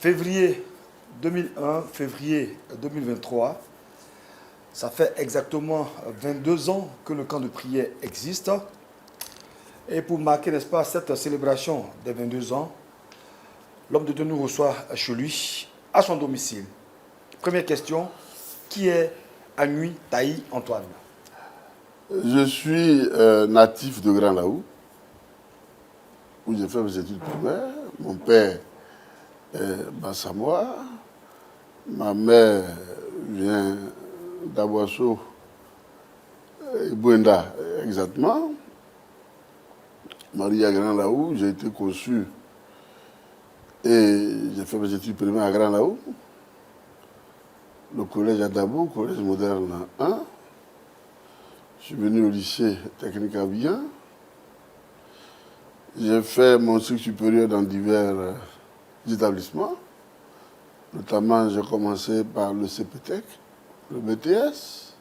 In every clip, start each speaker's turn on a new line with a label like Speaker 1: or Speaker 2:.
Speaker 1: Février 2001, février 2023, ça fait exactement 22 ans que le camp de prière existe. Et pour marquer, n'est-ce pas, cette célébration des 22 ans, l'homme de Dieu nous reçoit chez lui, à son domicile. Première question, qui est Anui Taï Antoine?
Speaker 2: Je suis natif de Grand Laou, où j'ai fait mes études primaires. Mon père est Bassamois, ma mère vient d'Aboisseau et Bouenda exactement. Marié à Grand Laou, j'ai été conçu et j'ai fait mes études primaires à Grand Laou, le collège à Dabo, collège moderne 1. Je suis venu au lycée technique à Abidjan. J'ai fait mon cycle supérieur dans divers établissements. Notamment, j'ai commencé par le CPTEC, le BTS.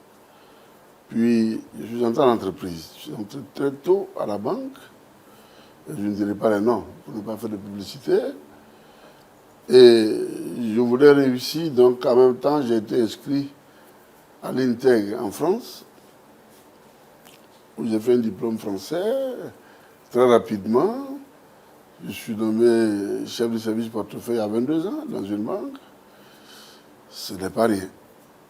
Speaker 2: Puis, je suis entré en entreprise. Je suis entré très tôt à la banque. Je ne dirai pas les noms pour ne pas faire de publicité. Et je voulais réussir, donc en même temps, j'ai été inscrit à l'INTEG en France, où j'ai fait un diplôme français. Très rapidement, je suis nommé chef de service portefeuille à 22 ans dans une banque. Ce n'est pas rien.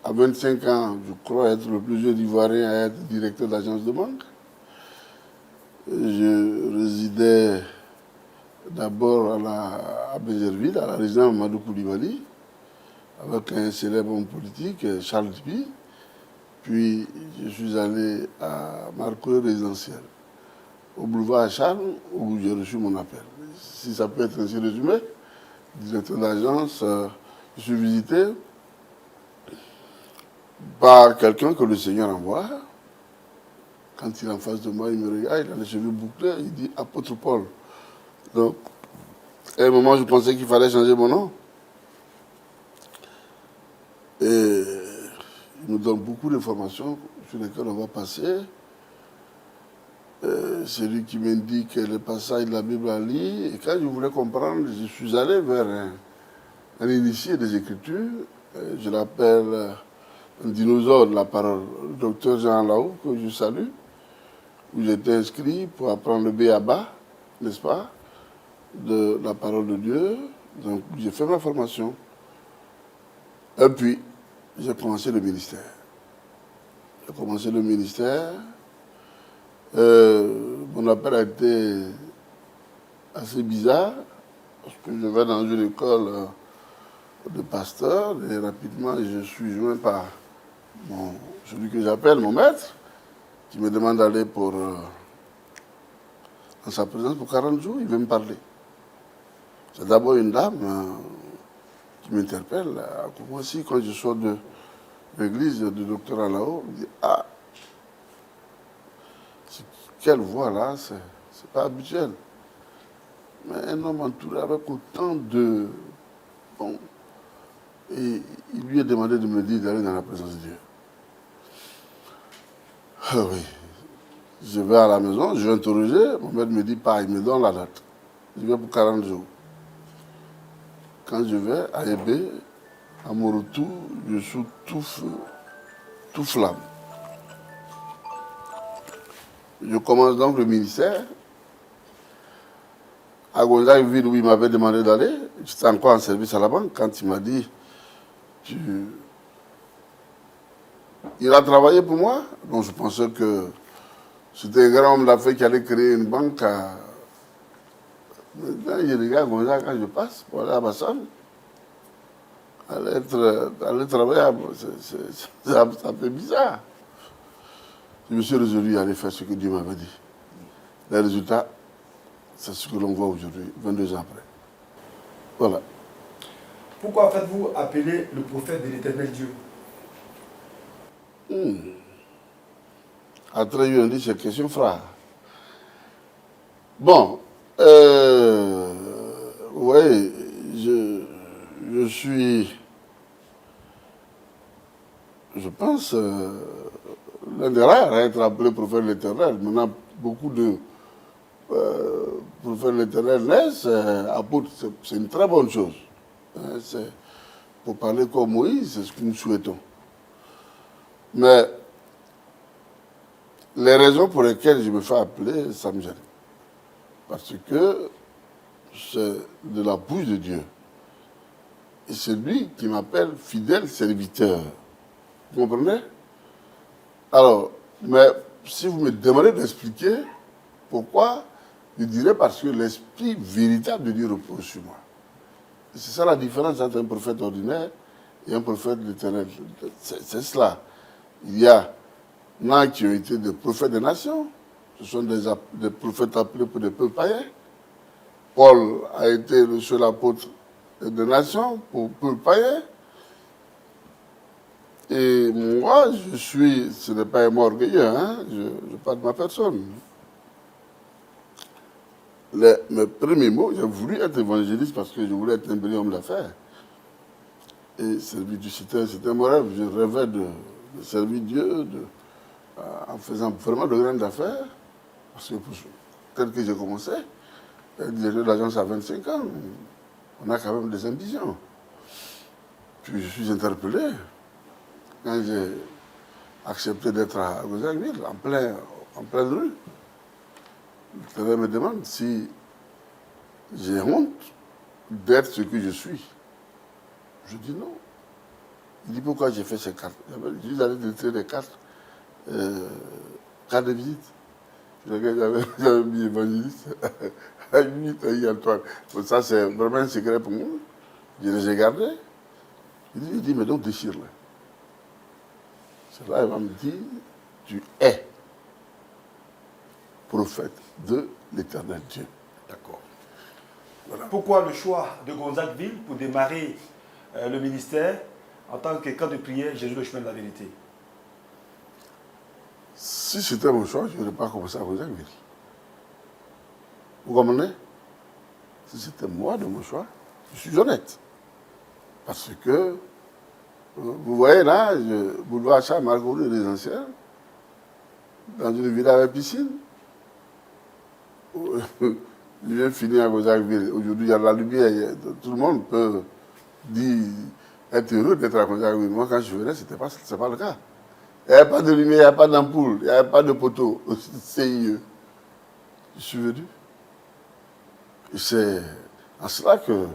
Speaker 2: À 25 ans, je crois être le plus jeune Ivoirien à être directeur d'agence de banque. Je résidais d'abord à Bézerville, à la résidence Mamadou Koulibaly, avec un célèbre homme politique, Charles Tipi. Puis je suis allé à Marcoy résidentiel, au boulevard Charles, où j'ai reçu mon appel. Si ça peut être ainsi résumé, directeur d'agence, je suis visité par quelqu'un que le Seigneur envoie. Quand il est en face de moi, il me regarde, il a les cheveux bouclés, il dit « Apôtre Paul ». Donc, à un moment, je pensais qu'il fallait changer mon nom. Et il nous donne beaucoup d'informations sur lesquelles on va passer. C'est lui qui m'indique les passages de la Bible à lire. Et quand je voulais comprendre, je suis allé vers un initié des Écritures. Je l'appelle un dinosaure de la parole, le docteur Jean Laou, que je salue, où j'étais inscrit pour apprendre le B.A.B.A., n'est-ce pas, de la parole de Dieu. Donc j'ai fait ma formation. Et puis, j'ai commencé le ministère. J'ai commencé le ministère. Mon appel a été assez bizarre, parce que je vais dans une école de pasteur, et rapidement je suis joint par celui que j'appelle mon maître, qui me demande d'aller en sa présence pour 40 jours, il veut me parler. C'est d'abord une dame qui m'interpelle. Moi aussi, quand je sors de l'église du docteur Alao, il me dit « Ah, quelle voix là, c'est pas habituel. » Mais un homme entouré avec autant de... Bon, et il lui a demandé de me dire d'aller dans la présence de Dieu. Ah oui. Je vais à la maison, je vais interroger, mon maître me dit pas, il me donne la date. Je vais pour 40 jours. Quand je vais à Ébé, à mon retour, je suis tout feu, tout flamme. Je commence donc le ministère. À Gonzague, ville où il m'avait demandé d'aller, j'étais encore en service à la banque quand il m'a dit il a travaillé pour moi. Donc je pensais que c'était un grand homme d'affaires qui allait créer une banque à... Je regarde Gonzague quand je passe pour aller à Bassam. Aller travailler, ça fait bizarre. Je me suis résolu à aller faire ce que Dieu m'avait dit. Les résultats, c'est ce que l'on voit aujourd'hui, 22 ans après. Voilà.
Speaker 1: Pourquoi faites-vous appeler le prophète de l'Éternel Dieu?
Speaker 2: Après, on dit c'est question frère. Bon, vous voyez, je suis, je pense, l'un des rares à être appelé prophète de l'Éternel. Maintenant, beaucoup de prophètes de l'Éternel naissent, apôtres, c'est une très bonne chose. Hein, pour parler comme Moïse, c'est ce que nous souhaitons. Mais les raisons pour lesquelles je me fais appeler, ça me gêne. Parce que c'est de la bouche de Dieu. Et c'est lui qui m'appelle fidèle serviteur. Vous comprenez? Alors, mais si vous me demandez d'expliquer pourquoi, je dirais parce que l'esprit véritable de Dieu repose sur moi. C'est ça la différence entre un prophète ordinaire et un prophète de l'Éternel. C'est cela. Il y a qui ont été des prophètes des nations. Ce sont des prophètes appelés pour des peuples païens. Paul a été le seul apôtre des nations pour peuples païens. Et moi, ce n'est pas un mot orgueilleux, hein, je parle de ma personne. Mes premiers mots, j'ai voulu être évangéliste parce que je voulais être un brillant homme d'affaires. Et c'était mon rêve. Je rêvais de servir Dieu en faisant vraiment de grandes affaires. Parce que tel que j'ai commencé, être directeur d'agence à 25 ans, on a quand même des ambitions. Puis je suis interpellé quand j'ai accepté d'être à Gozagueville, en pleine rue. Le travail me demande si j'ai honte d'être ce que je suis. Je dis non. Il dit pourquoi j'ai fait ces cartes. J'ai juste allé détruire les cartes de visite. J'avais mis évangéliste à 8 Antoine. Ça, c'est vraiment un secret pour moi. Je les ai gardés. Il dit mais donc déchire-les. C'est là il va me dire tu es prophète de l'Éternel Dieu.
Speaker 1: D'accord. Voilà. Pourquoi le choix de Gonzagueville pour démarrer le ministère en tant que camp de prière Jésus le chemin de la vérité?
Speaker 2: Si c'était mon choix, je n'aurais pas commencé à Gonzagueville. Vous comprenez? Si c'était moi de mon choix, je suis honnête. Parce que, vous voyez là, boulevard Charles Margourou résidentiel, dans une villa avec piscine. Je viens finir à Gonzagueville. Aujourd'hui, il y a la lumière. Tout le monde peut dire, être heureux d'être à Gonzagueville. Moi, quand je venais, ce n'est pas le cas. Il n'y avait pas de lumière, il n'y avait pas d'ampoule, il n'y avait pas de poteau. CIE. Je suis venu. Et c'est en cela que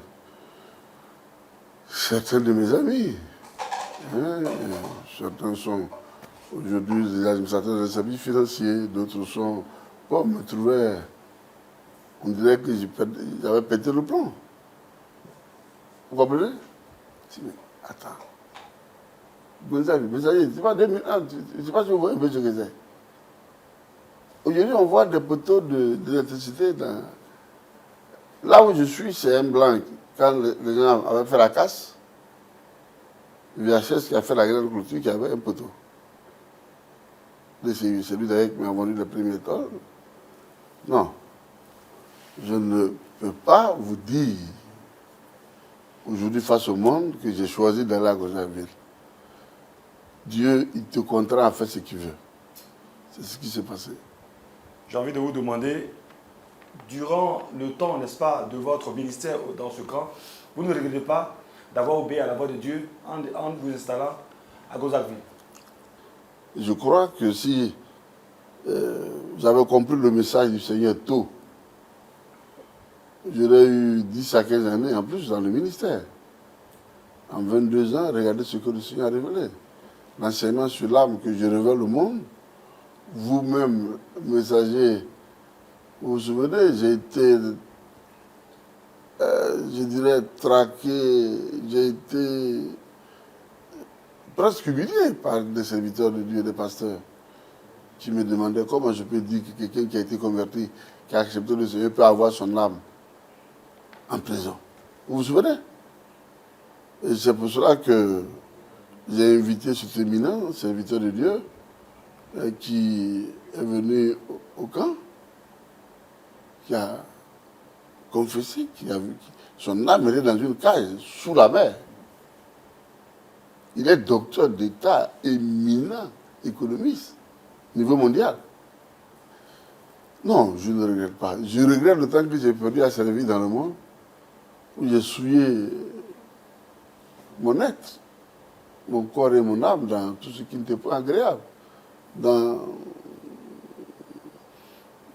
Speaker 2: certains de mes amis, certains sont aujourd'hui des administrateurs des services financiers, d'autres sont, bon, me trouvaient, on dirait que j'avais pété le plomb. Vous comprenez? Je dis, mais attends. Gonzagueville, c'est pas 2000 ans, je ne sais pas si vous voyez un peu ce que c'est. Aujourd'hui, on voit des poteaux d'électricité dans... Là où je suis, c'est un blanc. Quand les gens avaient fait la casse, VHS qui a fait la grande clôture, qui avait un poteau. C'est lui d'ailleurs qui m'a vendu le premier tour. Non. Je ne peux pas vous dire, aujourd'hui face au monde, que j'ai choisi d'aller à Gonzagueville. Dieu, il te contraint à faire ce qu'il veut. C'est ce qui s'est passé.
Speaker 1: J'ai envie de vous demander, durant le temps, n'est-ce pas, de votre ministère dans ce camp, vous ne regrettez pas d'avoir obéi à la voix de Dieu en vous installant à Gonzagueville?
Speaker 2: Je crois que si j'avais compris le message du Seigneur tôt, j'aurais eu 10 à 15 années en plus dans le ministère. En 22 ans, regardez ce que le Seigneur a révélé. L'enseignement sur l'âme que je révèle au monde, vous-même, messager, vous vous souvenez, j'ai été, je dirais, traqué, j'ai été presque humilié par des serviteurs de Dieu, des pasteurs, qui me demandaient comment je peux dire que quelqu'un qui a été converti, qui a accepté le Seigneur, peut avoir son âme en prison. Vous vous souvenez? Et c'est pour cela que j'ai invité cet éminent serviteur de Dieu qui est venu au camp, qui a confessé, qui a vu que son âme était dans une cage sous la mer. Il est docteur d'État éminent, économiste, niveau mondial. Non, je ne regrette pas. Je regrette le temps que j'ai perdu à servir dans le monde, où j'ai souillé mon être, mon corps et mon âme dans tout ce qui n'était pas agréable. Dans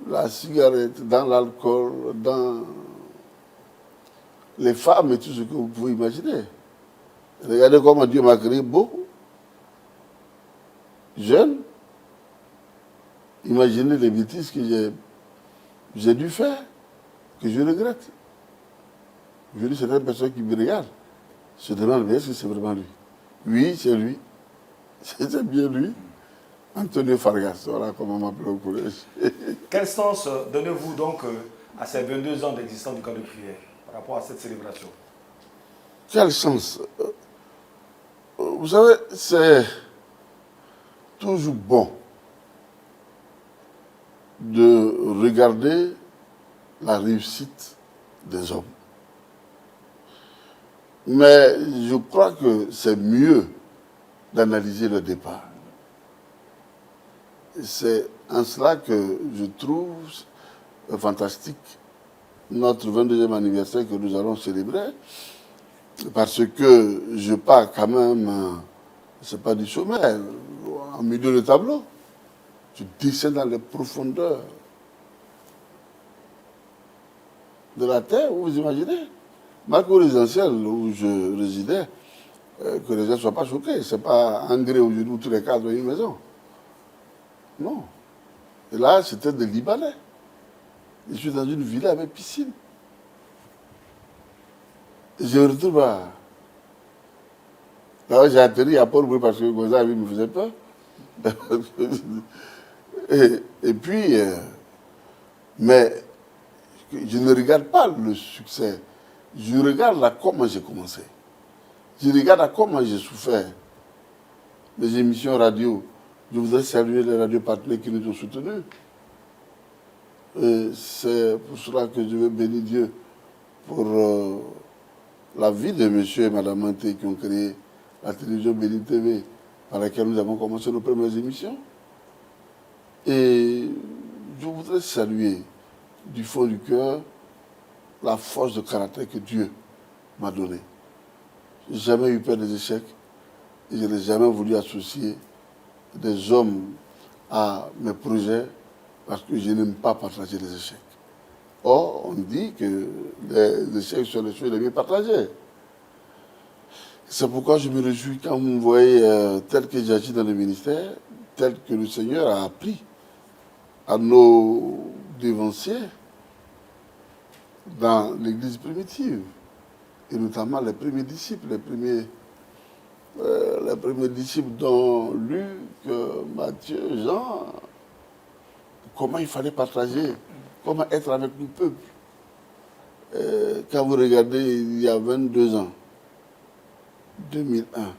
Speaker 2: la cigarette, dans l'alcool, dans les femmes et tout ce que vous pouvez imaginer. Regardez comment Dieu m'a créé beau, jeune. Imaginez les bêtises que j'ai dû faire, que je regrette. Je dis, c'est une personne qui me regarde. Je demande, est-ce que c'est vraiment lui? Oui, c'est lui. C'est bien lui. Antonio Fargas, voilà comment on m'appelle au collège.
Speaker 1: Quel sens donnez-vous donc à ces 22 ans d'existence du camp de prière par rapport à cette célébration?
Speaker 2: Quel sens? Vous savez, c'est toujours bon de regarder la réussite des hommes. Mais je crois que c'est mieux d'analyser le départ. C'est en cela que je trouve fantastique notre 22e anniversaire que nous allons célébrer, parce que je pars quand même, c'est pas du sommet, en milieu de tableau. Je descends dans les profondeurs de la terre, vous imaginez? Malgré au résidentiel où je résidais, que les gens ne soient pas choqués. Ce n'est pas engrais aujourd'hui où tous les cadres ont une maison. Non. Et là, c'était des Libanais. Je suis dans une villa avec piscine. Et je me retrouve à... Là, j'ai atterri à Port-Louis parce que Gonzague me faisait peur. Et puis, mais je ne regarde pas le succès. Je regarde là comment j'ai commencé. Je regarde à comment j'ai souffert. Les émissions radio. Je voudrais saluer les radios partenaires qui nous ont soutenus. C'est pour cela que je veux bénir Dieu pour la vie de monsieur et madame Manté qui ont créé la télévision Béni TV par laquelle nous avons commencé nos premières émissions. Et je voudrais saluer du fond du cœur la force de caractère que Dieu m'a donnée. Je n'ai jamais eu peur des échecs et je n'ai jamais voulu associer des hommes à mes projets parce que je n'aime pas partager les échecs. Or, on dit que les échecs sont les choses les mieux partagées. C'est pourquoi je me réjouis quand vous me voyez tel que j'agis dans le ministère, tel que le Seigneur a appris à nos dévanciers dans l'Église primitive, et notamment les premiers disciples, les premiers disciples dont Luc, Matthieu, Jean, comment il fallait partager, comment être avec le peuple. Quand vous regardez il y a 22 ans, 2001,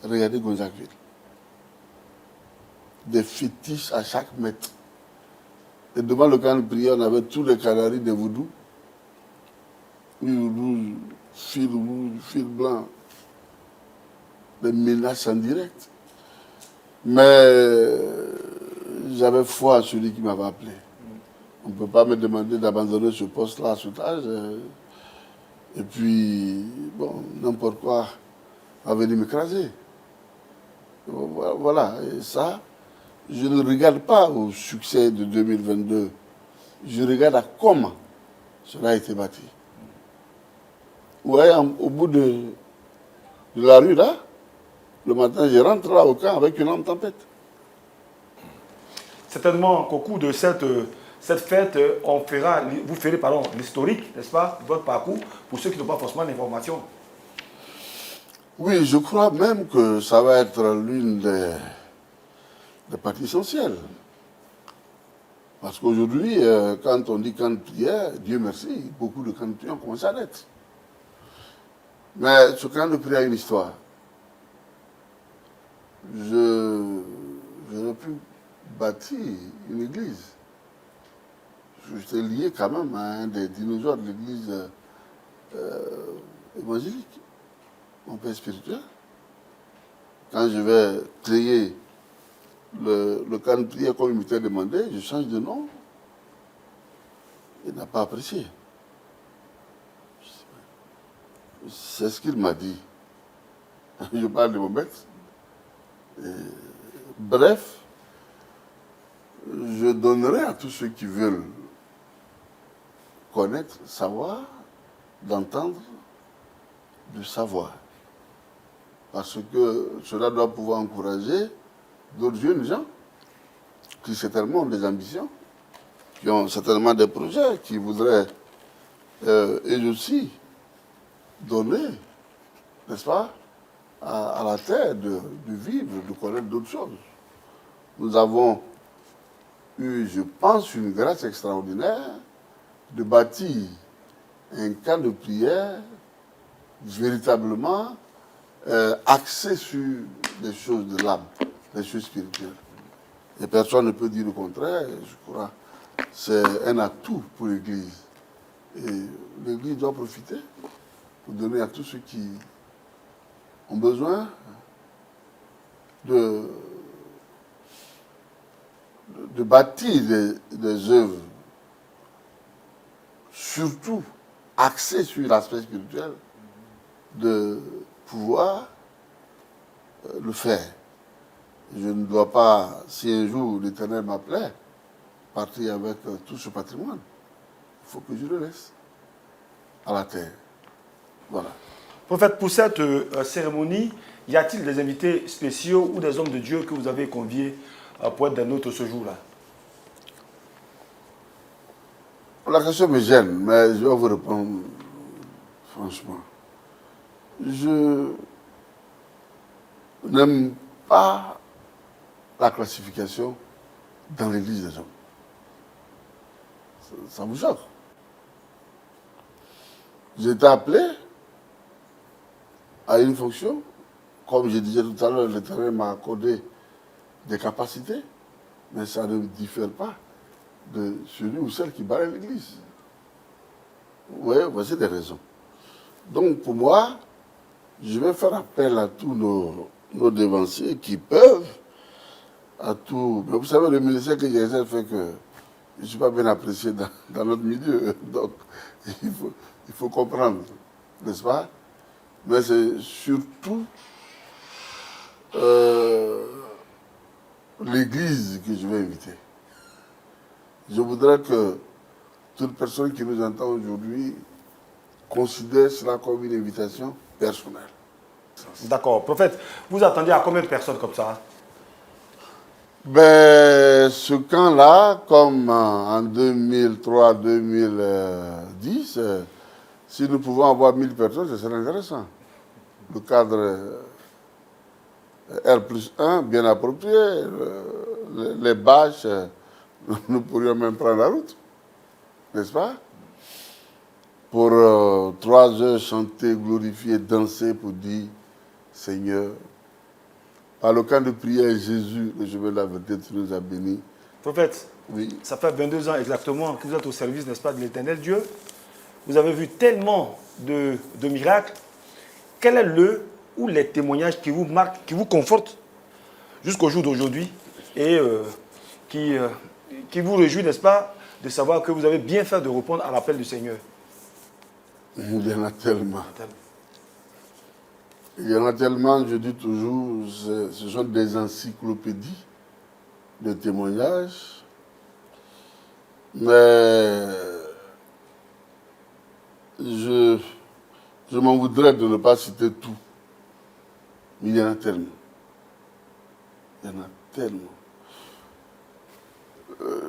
Speaker 2: regardez Gonzagueville. Des fétiches à chaque mètre. Et devant le camp de prière, on avait tous les canaris de voodoo. Fil rouge, fil blanc. Des menaces en direct. Mais j'avais foi à celui qui m'avait appelé. On ne peut pas me demander d'abandonner ce poste-là à cet âge. Et puis, bon, n'importe quoi va venir m'écraser. Voilà, et ça, je ne regarde pas au succès de 2022. Je regarde à comment cela a été bâti. Vous voyez, au bout de la rue, là, le matin, je rentre là au camp avec une lampe tempête.
Speaker 1: Certainement qu'au cours de cette fête, vous ferez l'historique, n'est-ce pas, de votre parcours, pour ceux qui n'ont pas forcément l'information.
Speaker 2: Oui, je crois même que ça va être l'une des parties essentielles. Parce qu'aujourd'hui, quand on dit camp de prière, Dieu merci, beaucoup de camps de prière ont commencé à naître. Mais ce camp de prière a une histoire. J'aurais pu bâtir une église. J'étais lié quand même à un des dinosaures de l'église évangélique, mon père spirituel. Quand je vais créer le camp de prière comme il m'était demandé, je change de nom. Il n'a pas apprécié. C'est ce qu'il m'a dit. Je parle de mon ex. Bref, je donnerai à tous ceux qui veulent connaître, savoir, d'entendre, de savoir. Parce que cela doit pouvoir encourager d'autres jeunes gens qui certainement ont des ambitions, qui ont certainement des projets, qui voudraient eux aussi donner, n'est-ce pas, à la terre de vivre, de connaître d'autres choses. Nous avons eu, je pense, une grâce extraordinaire de bâtir un camp de prière véritablement axé sur les choses de l'âme, les choses spirituelles. Et personne ne peut dire le contraire, je crois. C'est un atout pour l'Église. Et l'Église doit profiter pour donner à tous ceux qui ont besoin de bâtir des œuvres, surtout axées sur l'aspect spirituel, de pouvoir le faire. Je ne dois pas, si un jour l'Éternel m'appelait, partir avec tout ce patrimoine. Il faut que je le laisse à la terre. Voilà.
Speaker 1: Prophète, pour cette cérémonie, y a-t-il des invités spéciaux ou des hommes de Dieu que vous avez conviés pour être des nôtres ce jour-là?
Speaker 2: La question me gêne, mais je vais vous répondre franchement. Je n'aime pas la classification dans l'église des hommes. Ça vous choque. J'ai été appelé à une fonction, comme je disais tout à l'heure, l'Éternel m'a accordé des capacités, mais ça ne diffère pas de celui ou celle qui balaye l'église. Oui, voici des raisons. Donc pour moi, je vais faire appel à tous nos dévanciers qui peuvent, à tout. Mais vous savez, le ministère que j'exerce fait que je ne suis pas bien apprécié dans notre milieu. Donc il faut comprendre, n'est-ce pas? Mais c'est surtout l'Église que je vais inviter. Je voudrais que toute personne qui nous entend aujourd'hui considère cela comme une invitation personnelle.
Speaker 1: D'accord. Prophète, vous attendez à combien de personnes comme ça?
Speaker 2: Ben, ce camp-là, comme en 2003-2010, si nous pouvons avoir 1000 personnes, ce serait intéressant. Le cadre R+1, bien approprié, les bâches, nous pourrions même prendre la route, n'est-ce pas? Pour 3 heures chanter, glorifier, danser pour dire Seigneur, par le camp de prière, Jésus, le chemin de la vérité, tu nous as bénis.
Speaker 1: Prophète,
Speaker 2: Oui.
Speaker 1: ça fait 22 ans exactement que vous êtes au service, n'est-ce pas, de l'Éternel Dieu. Vous avez vu tellement de miracles. Quel est le ou les témoignages qui vous marquent, qui vous confortent jusqu'au jour d'aujourd'hui et qui vous réjouit, n'est-ce pas, de savoir que vous avez bien fait de répondre à l'appel du Seigneur?
Speaker 2: Il y en a tellement. Il y en a tellement, je dis toujours, ce sont des encyclopédies de témoignages. Mais je m'en voudrais de ne pas citer tout. Mais il y en a tellement. Il y en a tellement.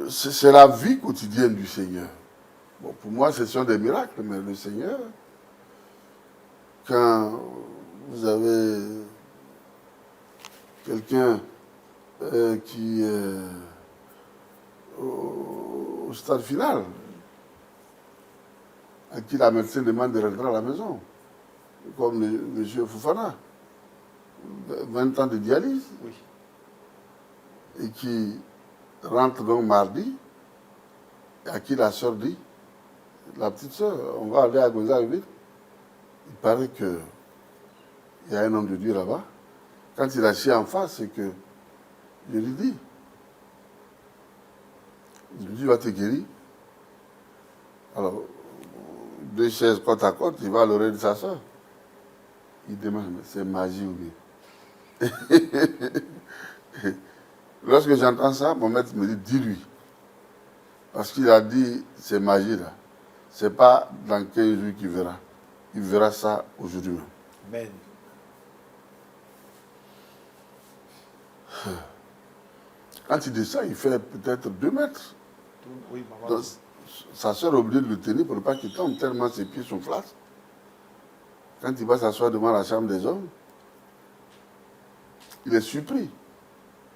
Speaker 2: C'est la vie quotidienne du Seigneur. Bon, pour moi, ce sont des miracles, mais le Seigneur, quand vous avez quelqu'un qui est au stade final, à qui la médecine demande de rentrer à la maison, comme M. Fofana, 20 ans de dialyse,
Speaker 1: Oui.
Speaker 2: et qui rentre donc mardi, et à qui la soeur dit, la petite soeur, on va aller à Gonzague. Il paraît qu'il y a un homme de Dieu là-bas. Quand il a assis en face, c'est que je lui dis, Dieu va te guérir. Alors, 2 chaises côte à côte, il va à l'oreille de sa soeur. Il demande, mais c'est magie ou bien? Lorsque j'entends ça, mon maître me dit, dis-lui. Parce qu'il a dit, c'est magie là. C'est pas dans 15 jours qu'il verra. Il verra ça aujourd'hui même.
Speaker 1: Amen.
Speaker 2: Quand il descend, il fait peut-être 2 mètres.
Speaker 1: Oui, maman.
Speaker 2: Donc, sa soeur est obligée de le tenir pour ne pas qu'il tombe, tellement ses pieds sont flats. Quand il va s'asseoir devant la chambre des hommes, il est surpris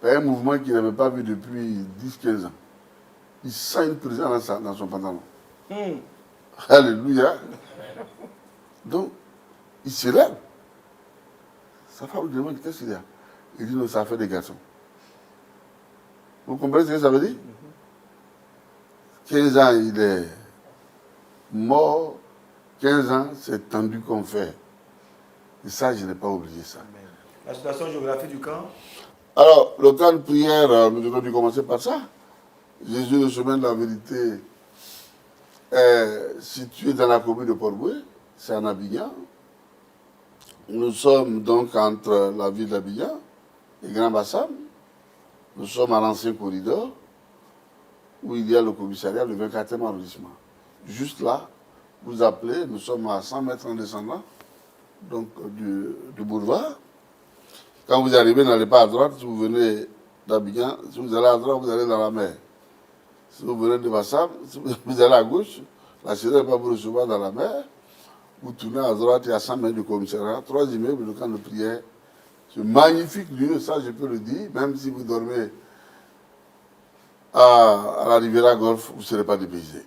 Speaker 2: par un mouvement qu'il n'avait pas vu depuis 10-15 ans. Il sent une présence dans son pantalon. Alléluia. Donc, il se lève. Sa femme lui demande qu'est-ce qu'il y a. Il dit non, ça fait des garçons. Vous comprenez ce que ça veut dire? 15 ans, il est mort. 15 ans, c'est tendu comme fer. Et ça, je n'ai pas oublié ça.
Speaker 1: Amen. La situation géographique du camp?
Speaker 2: Alors, le camp de prière, nous avons dû commencer par ça. Jésus, le chemin de la vérité, est situé dans la commune de Port-Boué, c'est en Abidjan. Nous sommes donc entre la ville d'Abidjan et Grand Bassam. Nous sommes à l'ancien corridor où il y a le commissariat, le 24e arrondissement. Juste là, vous appelez, nous sommes à 100 mètres en descendant donc, du boulevard. Quand vous arrivez, n'allez pas à droite, si vous venez d'Abidjan, si vous allez à droite, vous allez dans la mer. Si vous venez de Bassam, si vous allez à gauche, la cité va vous recevoir dans la mer. Vous tournez à droite, il y a 100 mètres du commissariat, 3 immeubles, le camp de prière. Ce magnifique lieu, ça je peux le dire, même si vous dormez à la Riviera Golf, vous ne serez pas dépaysé.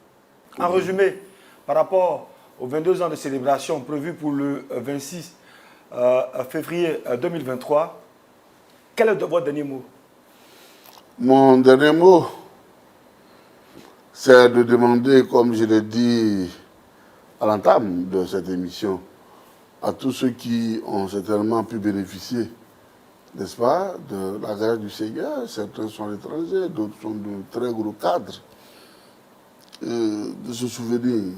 Speaker 1: En résumé, par rapport aux 22 ans de célébration prévus pour le 26 février 2023, quel est votre dernier mot?
Speaker 2: Mon dernier mot, c'est de demander, comme je l'ai dit à l'entame de cette émission, à tous ceux qui ont certainement pu bénéficier, n'est-ce pas, de la grâce du Seigneur. Certains sont étrangers, d'autres sont de très gros cadres, de se souvenir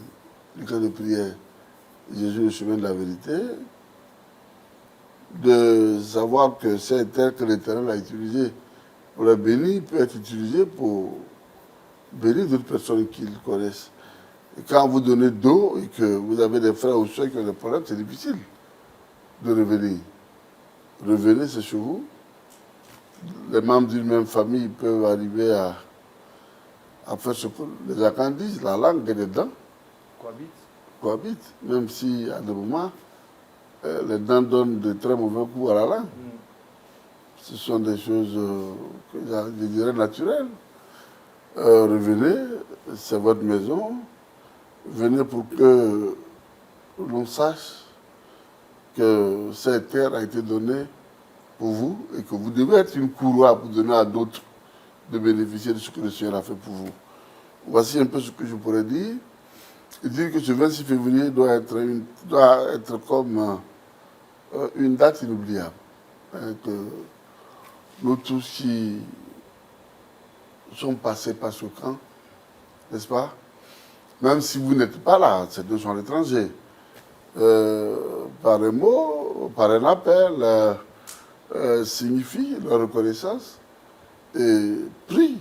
Speaker 2: du camp de prière Jésus, le chemin de la vérité, de savoir que cette terre que l'Éternel a utilisée pour la bénir peut être utilisée pour bénir d'autres personnes qu'ils connaissent. Et quand vous donnez d'eau et que vous avez des frères ou soeurs qui ont des problèmes, c'est difficile de revenir. Revenez, c'est chez vous. Les membres d'une même famille peuvent arriver à faire ce que les Akans disent, la langue et les dents cohabitent. Même si à des moments, les dents donnent de très mauvais coups à la langue. Ce sont des choses, que je dirais, naturelles. Revenez, c'est votre maison. Venez pour que l'on sache que cette terre a été donnée pour vous et que vous devez être une courroie pour donner à d'autres de bénéficier de ce que le Seigneur a fait pour vous. Voici un peu ce que je pourrais dire. Et dire que ce 26 février doit être comme une date inoubliable. Hein, que nous tous qui sommes passés par ce camp, n'est-ce pas? Même si vous n'êtes pas là, certains sont étrangers. Par un mot, par un appel, signifie leur reconnaissance et prie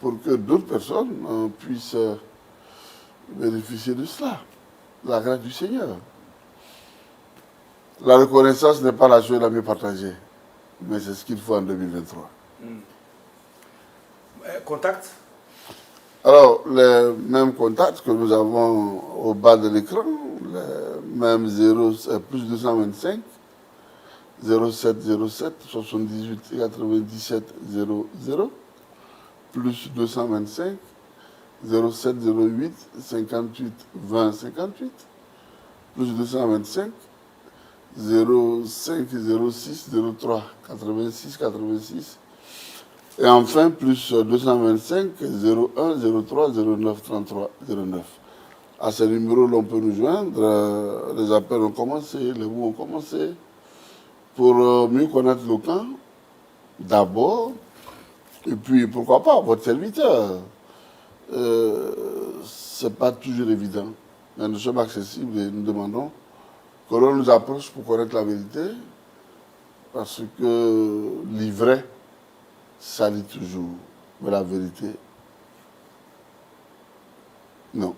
Speaker 2: pour que d'autres personnes puissent bénéficier de cela, la grâce du Seigneur. La reconnaissance n'est pas la chose la mieux partagée, mais c'est ce qu'il faut en 2023.
Speaker 1: Contact?
Speaker 2: Alors, les mêmes contacts que nous avons au bas de l'écran, les mêmes 0, plus 225, 0707 78 97 00, plus 225, 0708 58 20 58, plus 225, 05 06 03 86 86, et enfin, plus 225 01 03 09 33 09. À ces numéros, l'on peut nous joindre. Les appels ont commencé, les mots ont commencé. Pour mieux connaître le camp, d'abord, et puis pourquoi pas, votre serviteur. C'est pas toujours évident, mais nous sommes accessibles et nous demandons que l'on nous approche pour connaître la vérité, parce que l'ivraie salit toujours, mais la vérité, non.